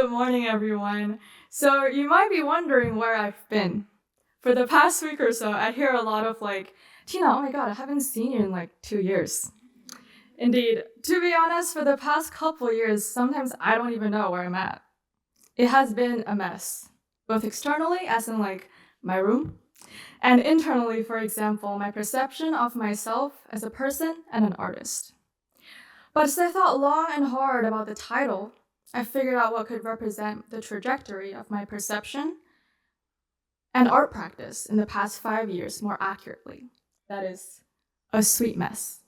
Good morning, everyone. So, you might be wondering where I've been. For the past week or so, I hear a lot of Tina, oh my god, I haven't seen you in 2 years. Indeed, to be honest, for the past couple years, sometimes I don't even know where I'm at. It has been a mess, both externally, as in my room, and internally, for example, my perception of myself as a person and an artist. But as I thought long and hard about the title, I figured out what could represent the trajectory of my perception and art practice in the past 5 years more accurately. That is a sweet mess.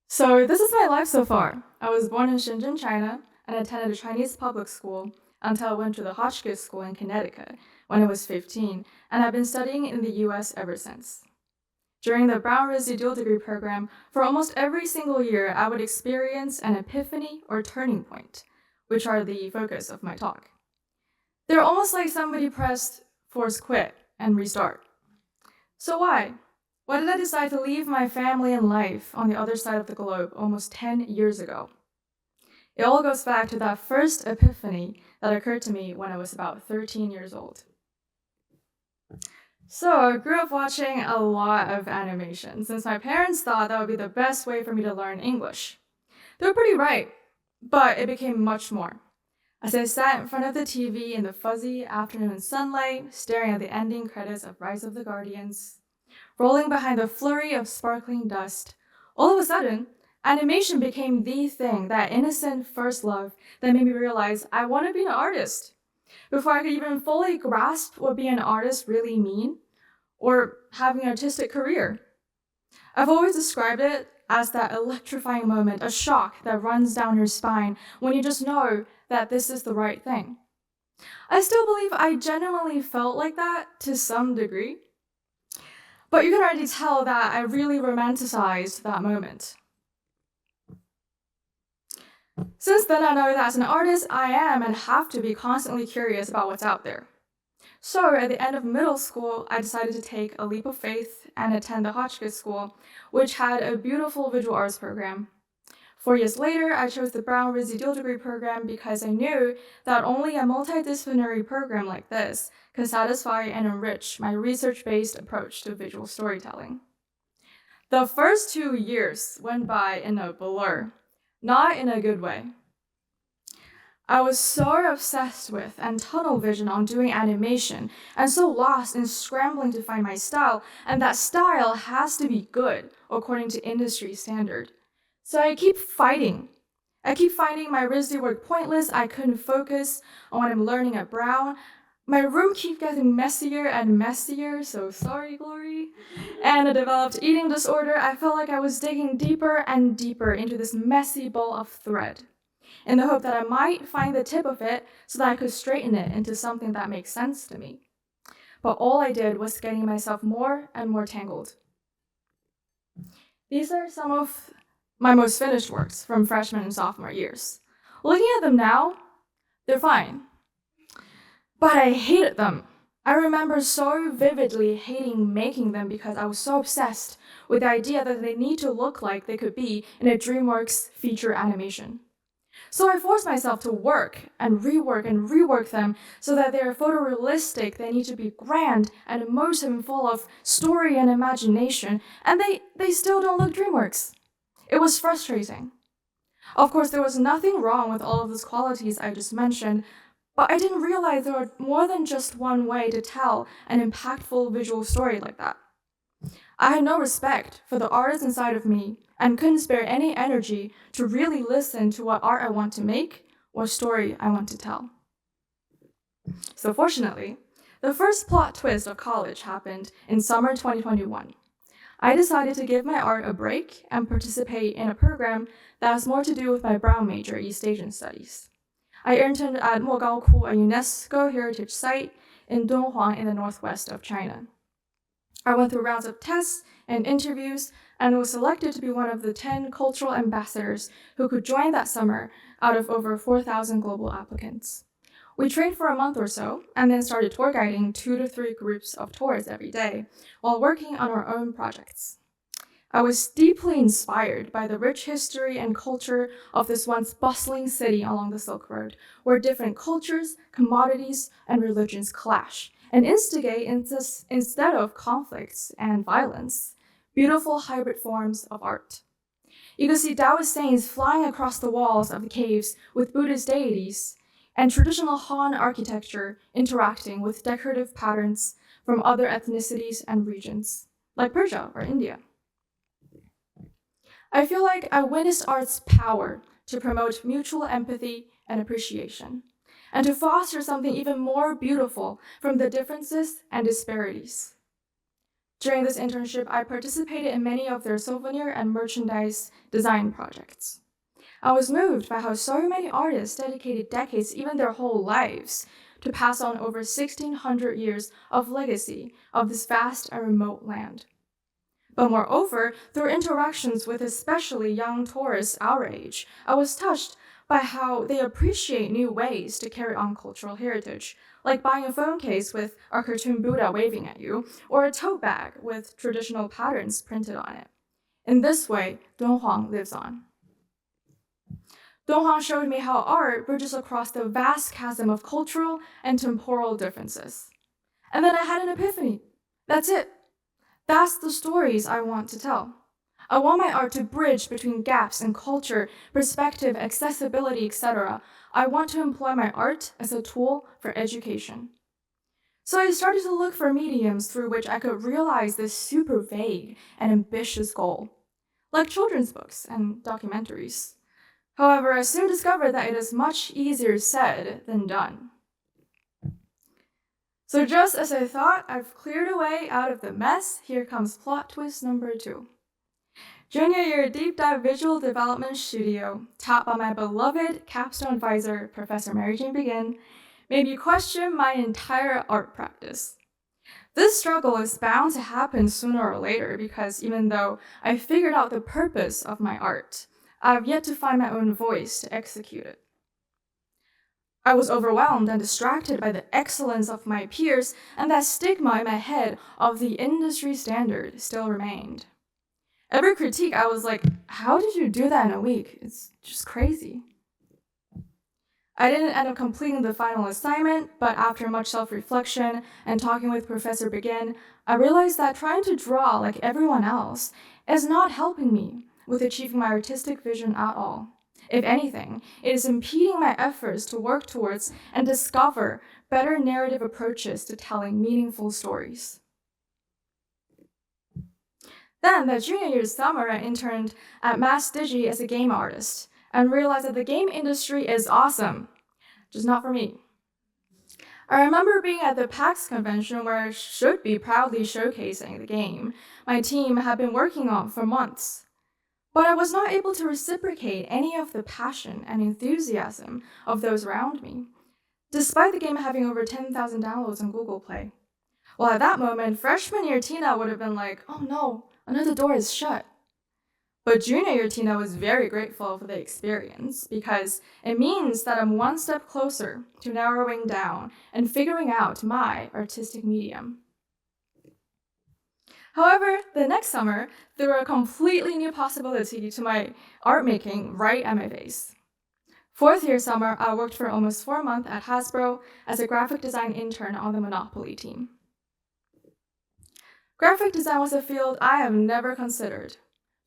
So this is my life so far. I was born in Shenzhen, China, and attended a Chinese public school until I went to the Hotchkiss School in Connecticut when I was 15, and I've been studying in the US ever since. During the Brown RISD dual degree program, for almost every single year, I would experience an epiphany or turning point, which are the focus of my talk. They're almost like somebody pressed force quit and restart. So why? Why did I decide to leave my family and life on the other side of the globe almost 10 years ago? It all goes back to that first epiphany that occurred to me when I was about 13 years old. So I grew up watching a lot of animation since my parents thought that would be the best way for me to learn English. They were pretty right, but it became much more. As I sat in front of the TV in the fuzzy afternoon sunlight, staring at the ending credits of Rise of the Guardians, rolling behind the flurry of sparkling dust, all of a sudden, animation became the thing, that innocent first love that made me realize I want to be an artist. Before I could even fully grasp what being an artist really mean, or having an artistic career. I've always described it as that electrifying moment, a shock that runs down your spine when you just know that this is the right thing. I still believe I genuinely felt like that to some degree, but you can already tell that I really romanticized that moment. Since then, I know that as an artist, I am and have to be constantly curious about what's out there. So at the end of middle school, I decided to take a leap of faith and attend the Hotchkiss School, which had a beautiful visual arts program. 4 years later, I chose the Brown RISD dual degree program because I knew that only a multidisciplinary program like this could satisfy and enrich my research-based approach to visual storytelling. The first 2 years went by in a blur, not in a good way. I was so obsessed with and tunnel vision on doing animation and so lost in scrambling to find my style, and that style has to be good according to industry standard. So I keep fighting. I keep finding my RISD work pointless. I couldn't focus on what I'm learning at Brown. My room keeps getting messier and messier, so sorry, Glory. And I developed eating disorder. I felt like I was digging deeper and deeper into this messy ball of thread, in the hope that I might find the tip of it so that I could straighten it into something that makes sense to me. But all I did was getting myself more and more tangled. These are some of my most finished works from freshman and sophomore years. Looking at them now, they're fine. But I hated them. I remember so vividly hating making them because I was so obsessed with the idea that they need to look like they could be in a DreamWorks feature animation. So I forced myself to work and rework them so that they are photorealistic. They need to be grand and emotive and full of story and imagination, and they still don't look DreamWorks. It was frustrating. Of course, there was nothing wrong with all of those qualities I just mentioned, but I didn't realize there were more than just one way to tell an impactful visual story like that. I had no respect for the artist inside of me and couldn't spare any energy to really listen to what art I want to make or story I want to tell. So fortunately, the first plot twist of college happened in summer 2021. I decided to give my art a break and participate in a program that has more to do with my Brown major, East Asian Studies. I interned at Mogaoku, a UNESCO heritage site in Dunhuang in the northwest of China. I went through rounds of tests and interviews and was selected to be one of the 10 cultural ambassadors who could join that summer out of over 4,000 global applicants. We trained for a month or so and then started tour guiding 2 to 3 groups of tours every day while working on our own projects. I was deeply inspired by the rich history and culture of this once bustling city along the Silk Road, where different cultures, commodities, and religions clash and instigate instead of conflicts and violence, beautiful hybrid forms of art. You can see Taoist saints flying across the walls of the caves with Buddhist deities, and traditional Han architecture interacting with decorative patterns from other ethnicities and regions, like Persia or India. I feel like I witnessed art's power to promote mutual empathy and appreciation, and to foster something even more beautiful from the differences and disparities. During this internship, I participated in many of their souvenir and merchandise design projects. I was moved by how so many artists dedicated decades, even their whole lives, to pass on over 1,600 years of legacy of this vast and remote land. But moreover, through interactions with especially young tourists our age, I was touched by how they appreciate new ways to carry on cultural heritage, like buying a phone case with a cartoon Buddha waving at you, or a tote bag with traditional patterns printed on it. In this way, Dunhuang lives on. Dunhuang showed me how art bridges across the vast chasm of cultural and temporal differences. And then I had an epiphany. That's it. That's the stories I want to tell. I want my art to bridge between gaps in culture, perspective, accessibility, etc. I want to employ my art as a tool for education. So I started to look for mediums through which I could realize this super vague and ambitious goal, like children's books and documentaries. However, I soon discovered that it is much easier said than done. So just as I thought I've cleared a way out of the mess, here comes plot twist number 2. Junior year deep dive visual development studio, taught by my beloved Capstone advisor, Professor Mary Jane Begin, made me question my entire art practice. This struggle is bound to happen sooner or later because even though I figured out the purpose of my art, I've yet to find my own voice to execute it. I was overwhelmed and distracted by the excellence of my peers, and that stigma in my head of the industry standard still remained. Every critique, I was like, how did you do that in a week? It's just crazy. I didn't end up completing the final assignment, but after much self-reflection and talking with Professor Begin, I realized that trying to draw like everyone else is not helping me with achieving my artistic vision at all. If anything, it is impeding my efforts to work towards and discover better narrative approaches to telling meaningful stories. Then, that junior year summer, I interned at Mass Digi as a game artist and realized that the game industry is awesome, just not for me. I remember being at the PAX convention where I should be proudly showcasing the game my team had been working on for months. But I was not able to reciprocate any of the passion and enthusiasm of those around me, despite the game having over 10,000 downloads on Google Play. Well, at that moment, freshman year Tina would have been like, oh no, another door is shut. But junior year Tina was very grateful for the experience because it means that I'm one step closer to narrowing down and figuring out my artistic medium. However, the next summer, there were a completely new possibility to my art making right at my face. Fourth year summer, I worked for almost 4 months at Hasbro as a graphic design intern on the Monopoly team. Graphic design was a field I have never considered.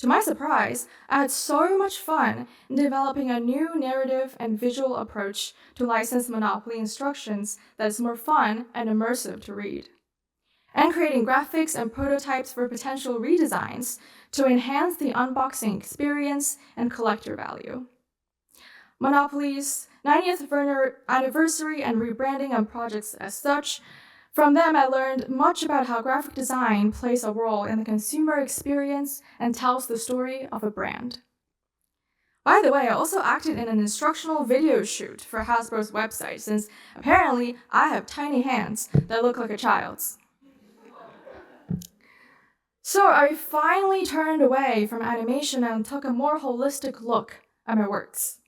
To my surprise, I had so much fun in developing a new narrative and visual approach to licensed Monopoly instructions that is more fun and immersive to read, and creating graphics and prototypes for potential redesigns to enhance the unboxing experience and collector value. Monopoly's 90th anniversary and rebranding and projects as such. From them, I learned much about how graphic design plays a role in the consumer experience and tells the story of a brand. By the way, I also acted in an instructional video shoot for Hasbro's website, since apparently I have tiny hands that look like a child's. So I finally turned away from animation and took a more holistic look at my works.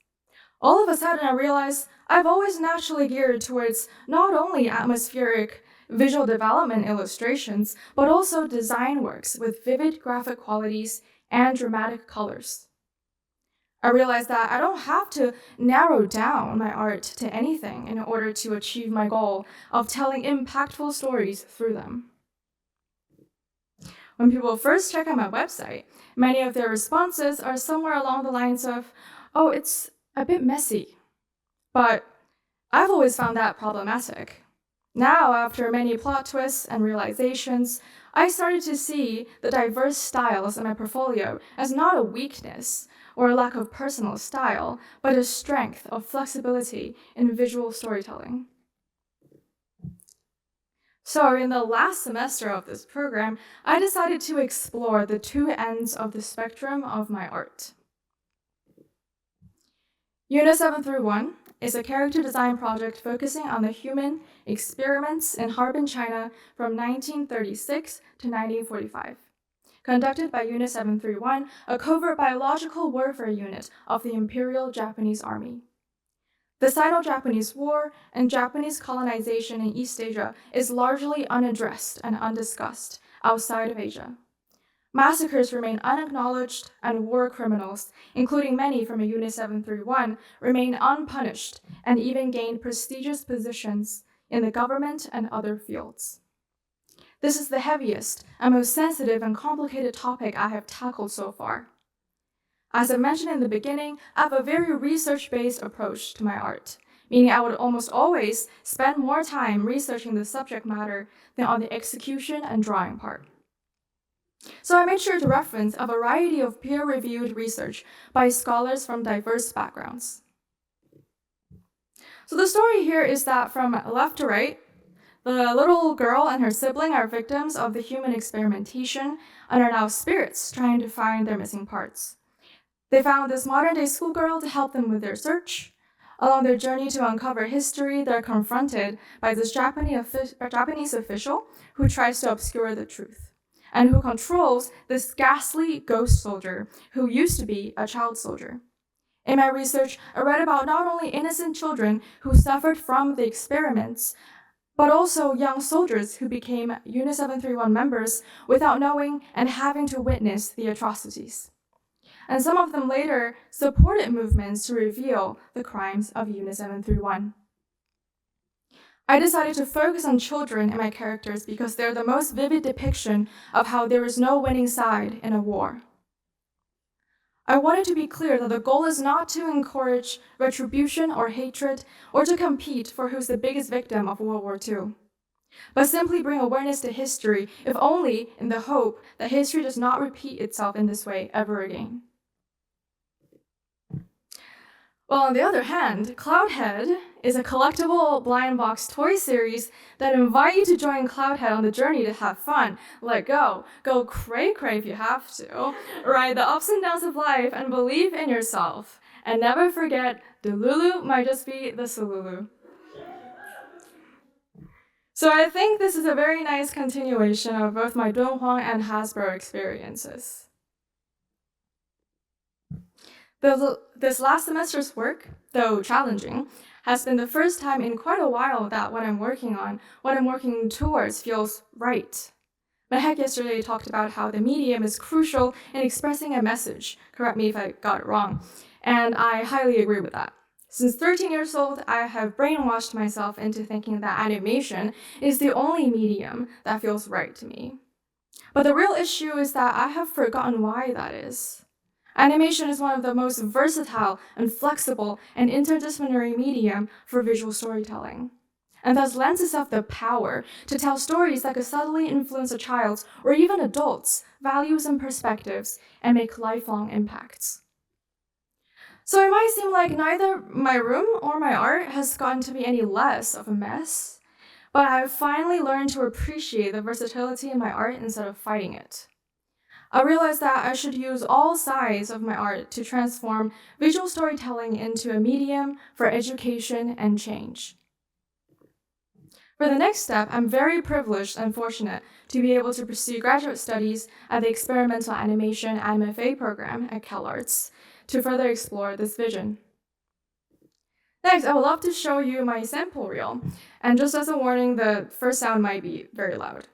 All of a sudden, I realized I've always naturally geared towards not only atmospheric visual development illustrations, but also design works with vivid graphic qualities and dramatic colors. I realized that I don't have to narrow down my art to anything in order to achieve my goal of telling impactful stories through them. When people first check out my website, many of their responses are somewhere along the lines of, "Oh, it's a bit messy." But I've always found that problematic. Now, after many plot twists and realizations, I started to see the diverse styles in my portfolio as not a weakness or a lack of personal style, but a strength of flexibility in visual storytelling. So in the last semester of this program, I decided to explore the two ends of the spectrum of my art. Unit 731 is a character design project focusing on the human experiments in Harbin, China from 1936 to 1945, conducted by Unit 731, a covert biological warfare unit of the Imperial Japanese Army. The Sino-Japanese War and Japanese colonization in East Asia is largely unaddressed and undiscussed outside of Asia. Massacres remain unacknowledged, and war criminals, including many from Unit 731, remain unpunished and even gain prestigious positions in the government and other fields. This is the heaviest and most sensitive and complicated topic I have tackled so far. As I mentioned in the beginning, I have a very research-based approach to my art, meaning I would almost always spend more time researching the subject matter than on the execution and drawing part. So I made sure to reference a variety of peer-reviewed research by scholars from diverse backgrounds. So the story here is that from left to right, the little girl and her sibling are victims of the human experimentation and are now spirits trying to find their missing parts. They found this modern-day schoolgirl to help them with their search. Along their journey to uncover history, they're confronted by this Japanese official who tries to obscure the truth, and who controls this ghastly ghost soldier who used to be a child soldier. In my research, I read about not only innocent children who suffered from the experiments, but also young soldiers who became Unit 731 members without knowing and having to witness the atrocities. And some of them later supported movements to reveal the crimes of Unit 731. I decided to focus on children in my characters because they're the most vivid depiction of how there is no winning side in a war. I wanted to be clear that the goal is not to encourage retribution or hatred or to compete for who's the biggest victim of World War II, but simply bring awareness to history, if only in the hope that history does not repeat itself in this way ever again. Well, on the other hand, Cloudhead is a collectible blind box toy series that invite you to join Cloudhead on the journey to have fun, let go cray-cray if you have to, ride the ups and downs of life and believe in yourself. And never forget, Delulu might just be the Sululu. So I think this is a very nice continuation of both my Dunhuang and Hasbro experiences. This last semester's work, though challenging, has been the first time in quite a while that what I'm working towards feels right. Mehek yesterday talked about how the medium is crucial in expressing a message. Correct me if I got it wrong. And I highly agree with that. Since 13 years old, I have brainwashed myself into thinking that animation is the only medium that feels right to me. But the real issue is that I have forgotten why that is. Animation is one of the most versatile and flexible and interdisciplinary medium for visual storytelling, and thus lends itself the power to tell stories that could subtly influence a child's or even adults' values and perspectives and make lifelong impacts. So it might seem like neither my room or my art has gotten to be any less of a mess, but I've finally learned to appreciate the versatility in my art instead of fighting it. I realized that I should use all sides of my art to transform visual storytelling into a medium for education and change. For the next step, I'm very privileged and fortunate to be able to pursue graduate studies at the Experimental Animation MFA program at CalArts to further explore this vision. Next, I would love to show you my sample reel. And just as a warning, the first sound might be very loud.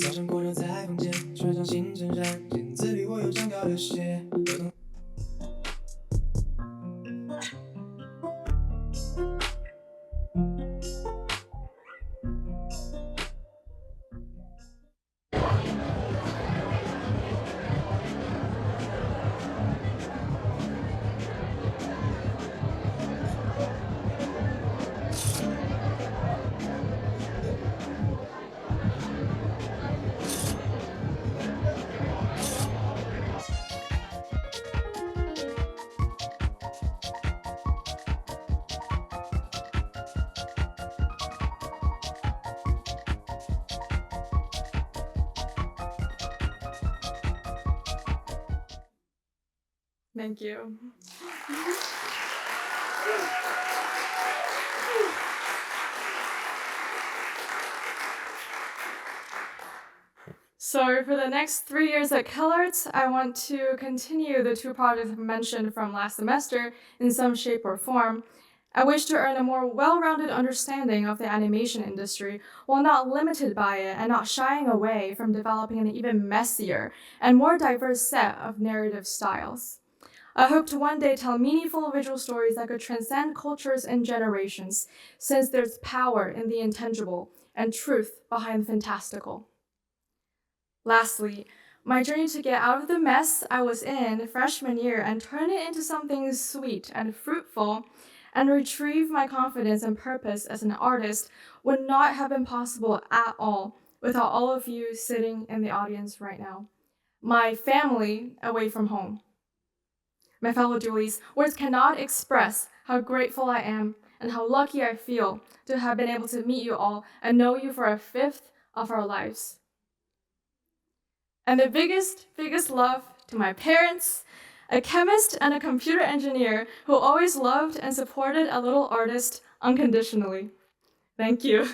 早上光照在房间，穿上新衬衫，镜子里我又长高了些。Thank you. So for the next 3 years at CalArts, I want to continue the 2 projects mentioned from last semester in some shape or form. I wish to earn a more well-rounded understanding of the animation industry while not limited by it and not shying away from developing an even messier and more diverse set of narrative styles. I hope to one day tell meaningful visual stories that could transcend cultures and generations, since there's power in the intangible and truth behind the fantastical. Lastly, my journey to get out of the mess I was in freshman year and turn it into something sweet and fruitful and retrieve my confidence and purpose as an artist would not have been possible at all without all of you sitting in the audience right now. My family away from home. My fellow Julies, words cannot express how grateful I am and how lucky I feel to have been able to meet you all and know you for a fifth of our lives. And the biggest love to my parents, a chemist and a computer engineer who always loved and supported a little artist unconditionally. Thank you.